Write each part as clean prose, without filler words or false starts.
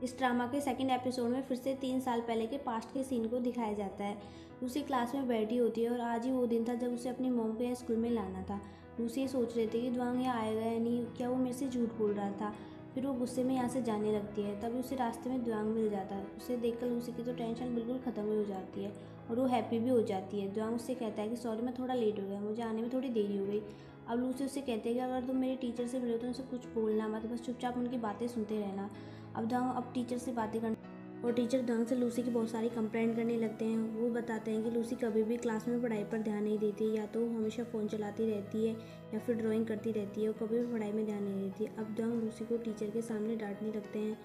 इस ड्रामा के second episode में फिर से 3 साल पहले के पास्ट के सीन को दिखाया जाता है। लूसी क्लास में बैठी होती है और आज ही वो दिन था जब उसे अपनी मॉम को यहाँ स्कूल में लाना था। लूसी ये सोच रही थी कि ड्वांग यहाँ आएगा या नहीं, क्या वो मेरे से झूठ बोल रहा था। फिर वो गुस्से में यहाँ से जाने लगती है। तभी उसे रास्ते में ड्वांग मिल जाता है। उसे देखकर लूसी की तो टेंशन बिल्कुल ख़त्म हो जाती है और वो हैप्पी भी हो जाती है। ड्वांग उससे कहता है कि सॉरी, मैं थोड़ा लेट हो गया, मुझे आने में थोड़ी देरी हो गई। अब लूसी उससे कहते हैं कि अगर तुम मेरे टीचर से मिलो तो उनसे कुछ बोलना मत, बस चुपचाप उनकी बातें सुनते रहना। अब टीचर से बातें करना और टीचर ढंग से लूसी की बहुत सारी कंप्लेंट करने लगते हैं। वो बताते हैं कि लूसी कभी भी क्लास में पढ़ाई पर ध्यान नहीं देती, या तो वो हमेशा फ़ोन चलाती रहती है या फिर ड्राइंग करती रहती है और कभी भी पढ़ाई में ध्यान नहीं देती। अब ढंग लूसी को टीचर के सामने डांटने लगते हैं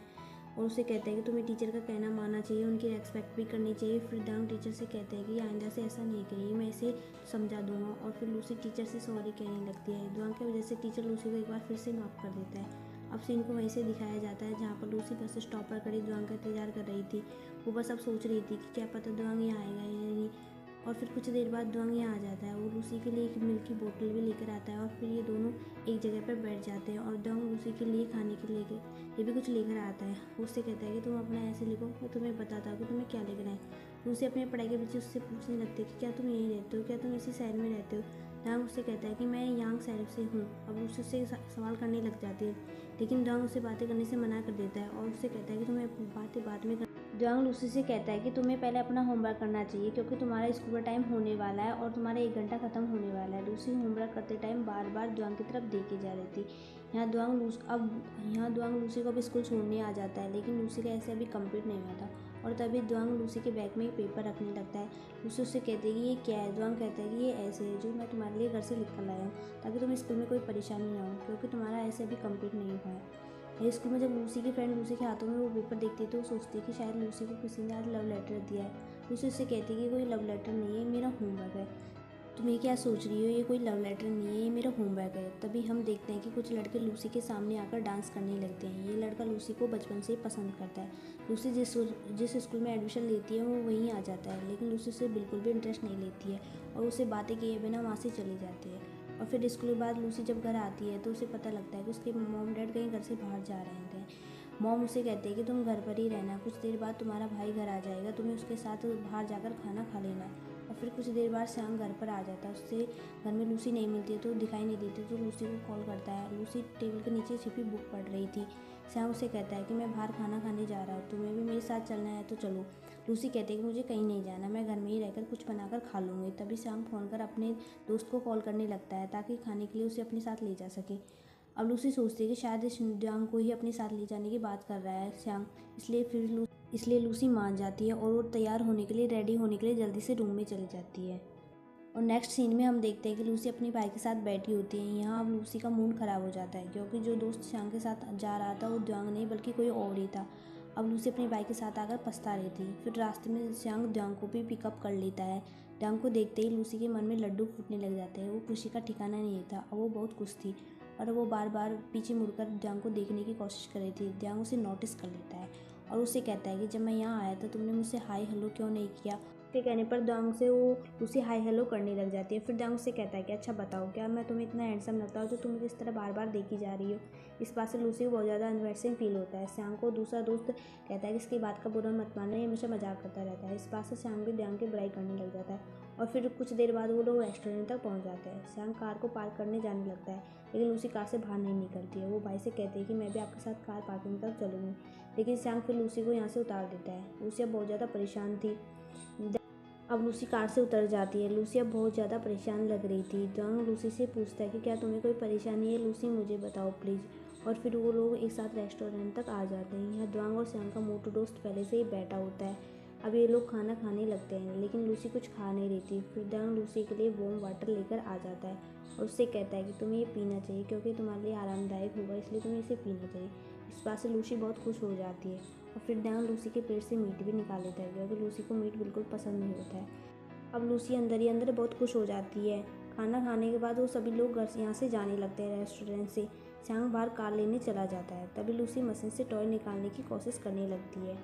और उसे कहते हैं कि तुम्हें टीचर का कहना मानना चाहिए, उनकी रेस्पेक्ट भी करनी चाहिए। फिर ढंग टीचर से कहते हैं कि आइंदा से ऐसा नहीं करिए, मैं इसे समझा दूंगा। और फिर लूसी टीचर से सॉरी कहने लगती है। ढंग की वजह से टीचर लूसी को एक बार फिर से माफ़ कर देता है। अब सीन को वहीं से दिखाया जाता है जहाँ पर लूसी बस स्टॉप पर खड़ी ड्वांग का इंतजार कर रही थी। वो बस अब सोच रही थी कि क्या पता ड्वांग यहाँ आएगा या नहीं। और फिर कुछ देर बाद ड्वांग यहाँ आ जाता है। वो लूसी के लिए एक मिल्क की बोतल भी लेकर आता है और फिर ये दोनों एक जगह पर बैठ जाते हैं और ड्वांग लूसी के लिए खाने के लिए ये भी कुछ लेकर आता है। वो उससे कहता है कि तुम अपना ऐसे लिखो, मैं तुम्हें बताता हूँ कि तुम्हें क्या लिखना है। लूसी अपनी पढ़ाई के बीच उससे पूछने लगती है कि क्या तुम यहीं रहते हो, क्या तुम इसी शहर में रहते हो। ड्वांग उससे कहता है कि मैं यांग शहर से हूँ। अब लूसी उससे सवाल करने लग जाती है, लेकिन ड्वांग उसे बातें करने से मना कर देता है और उससे कहता है कि तुम्हें बातें बाद में ड्वांग लूसी से कहता है कि तुम्हें पहले अपना होमवर्क करना चाहिए क्योंकि तुम्हारा स्कूल का टाइम होने वाला है और तुम्हारा 1 घंटा खत्म होने वाला है। लूसी होमवर्क करते टाइम बार बार ड्वांग की तरफ देखे जा रही थी। यहाँ ड्वांग लूसी को अब स्कूल छोड़ने आ जाता है, लेकिन लूसी का ऐसे अभी कंप्लीट नहीं हुआ था और तभी ड्वांग लूसी के बैग में एक पेपर रखने लगता है। लूसी उससे कहती है कि ये क्या है। ड्वांग कहता है कि ये ऐसे है जो मैं तुम्हारे लिए घर से लिख कर लाया हूँ ताकि तुम्हें स्कूल में कोई परेशानी ना हो, क्योंकि तुम्हारा ऐसे अभी कंप्लीट नहीं हुआ है। स्कूल में जब लूसी की फ्रेंड लूसी के हाथों में वो पेपर देखती है तो वो सोचती है कि शायद लूसी को किसी ने आज लव लेटर दिया है। लूसी उससे कहती है कि कोई लव लेटर नहीं है, मेरा होमवर्क है। तुम ये क्या सोच रही हो, ये कोई लव लेटर नहीं है, ये मेरा होमवर्क है। तभी हम देखते हैं कि कुछ लड़के लूसी के सामने आकर डांस करने लगते हैं। ये लड़का लूसी को बचपन से ही पसंद करता है। लूसी जिस स्कूल में एडमिशन लेती है वो वहीं आ जाता है, लेकिन लूसी उससे बिल्कुल भी इंटरेस्ट नहीं लेती है और उसे बातें किए बिना वहाँ से चली जाती है। और फिर स्कूल के बाद लूसी जब घर आती है तो उसे पता लगता है कि उसके मॉम डैड कहीं घर से बाहर जा रहे थे। मॉम उसे कहते हैं कि तुम घर पर ही रहना, कुछ देर बाद तुम्हारा भाई घर आ जाएगा, तुम्हें उसके साथ बाहर जाकर खाना खा लेना। और फिर कुछ देर बाद श्याम घर पर आ जाता है। उससे घर में लूसी नहीं मिलती है तो दिखाई नहीं देती, तो लूसी को कॉल करता है। लूसी टेबल के नीचे छिपी बुक पढ़ रही थी। श्याम उसे कहता है कि मैं बाहर खाना खाने जा रहा हूँ, तुम्हें भी मेरे साथ चलना है तो चलो। लूसी कहती है कि मुझे कहीं नहीं जाना, मैं घर में ही रहकर कुछ बनाकर खा लूँगी। तभी श्याम फ़ोन कर अपने दोस्त को कॉल करने लगता है ताकि खाने के लिए उसे अपने साथ ले जा सके। अब लूसी सोचती है कि शायद इस ड्वांग को ही अपने साथ ले जाने की बात कर रहा है श्याम, इसलिए लूसी मान जाती है और वो तैयार होने के लिए रेडी होने के लिए जल्दी से रूम में चली जाती है। और नेक्स्ट सीन में हम देखते हैं कि लूसी अपनी भाई के साथ बैठी होती है। यहाँ अब लूसी का मूड ख़राब हो जाता है क्योंकि जो दोस्त श्याम के साथ जा रहा था वो ड्वांग नहीं बल्कि कोई और ही था। अब लूसी अपने भाई के साथ आकर पछता रही थी। फिर रास्ते में श्याम ड्वांग को भी पिकअप कर लेता है। ड्वांग को देखते ही लूसी के मन में लड्डू फूटने लग जाते हैं। वो खुशी का ठिकाना नहीं था, अब वो बहुत खुश थी और वो बार बार पीछे मुड़कर ड्वांग को देखने की कोशिश कर रही थी। ड्वांग उसे नोटिस कर लेता है और उसे कहता है कि जब मैं यहाँ आया था तुमने मुझसे हाय हेलो क्यों नहीं किया। उसके कहने पर ड्वांग से वो उसे हाय हेलो करने लग जाती है। फिर ड्वांग उससे कहता है कि अच्छा बताओ, क्या मैं तुम्हें इतना हैंडसम लगता हूँ तो तुम मुझे इस तरह बार बार देखी जा रही हो। इस बात से लूसी को बहुत ज़्यादा एम्बैरेसिंग फील होता है। श्याम को दूसरा दोस्त कहता है कि इसकी बात का बुरा मत मानना, ये हमेशा मजाक करता रहता है। इस बात से श्याम भी ड्वांग की बुराई करने लग जाता है और फिर कुछ देर बाद वो लोग रेस्टोरेंट तक पहुँच जाते हैं। श्याम कार को पार्क करने जाने लगता है, लेकिन लूसी कार से बाहर नहीं निकलती है। वो भाई से कहती है कि मैं भी आपके साथ कार पार्किंग तक चलूँगी, लेकिन श्याम फिर लूसी को यहाँ से उतार देता है। लूसी अब बहुत ज़्यादा परेशान थी। अब लूसी कार से उतर जाती है। लूसी अब बहुत ज़्यादा परेशान लग रही थी। ड्वांग लूसी से पूछता है कि क्या तुम्हें कोई परेशानी है लूसी, मुझे बताओ प्लीज़। और फिर वो लोग एक साथ रेस्टोरेंट तक आ जाते हैं। यहाँ ड्वांग और श्याम का मोटू दोस्त पहले से ही बैठा होता है। अब ये लोग खाना खाने लगते हैं, लेकिन लूसी कुछ खा नहीं रही थी। फिर ड्वांग लूसी के लिए वार्म वाटर लेकर आ जाता है और उससे कहता है कि तुम्हें ये पीना चाहिए क्योंकि तुम्हारे लिए आरामदायक होगा, इसलिए तुम्हें इसे पीना चाहिए। इस बात से लूसी बहुत खुश हो जाती है और फिर ड्वांग लूसी के पेट से मीट भी निकाल लेता है क्योंकि लूसी को मीट बिल्कुल पसंद नहीं होता है। अब लूसी अंदर ही अंदर बहुत खुश हो जाती है। खाना खाने के बाद वो सभी लोग घर से यहाँ से जाने लगते हैं रेस्टोरेंट से। श्याम बाहर कार लेने चला जाता है। तभी लूसी मशीन से टॉय निकालने की कोशिश करने लगती है,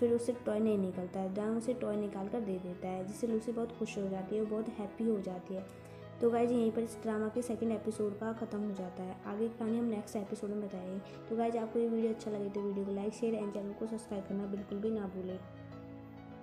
फिर उससे टॉय नहीं निकलता है। ड्वांग उसे टॉय निकाल कर दे देता है, जिससे लूसी बहुत खुश हो जाती है और बहुत हैप्पी हो जाती है। तो गाइज यहीं पर इस ड्रामा के सेकंड एपिसोड का ख़त्म हो जाता है। आगे की कहानी हम नेक्स्ट एपिसोड में बताएंगे। तो गाइज आपको ये वीडियो अच्छा लगे तो वीडियो को लाइक शेयर एंड चैनल को सब्सक्राइब करना बिल्कुल भी ना भूलें।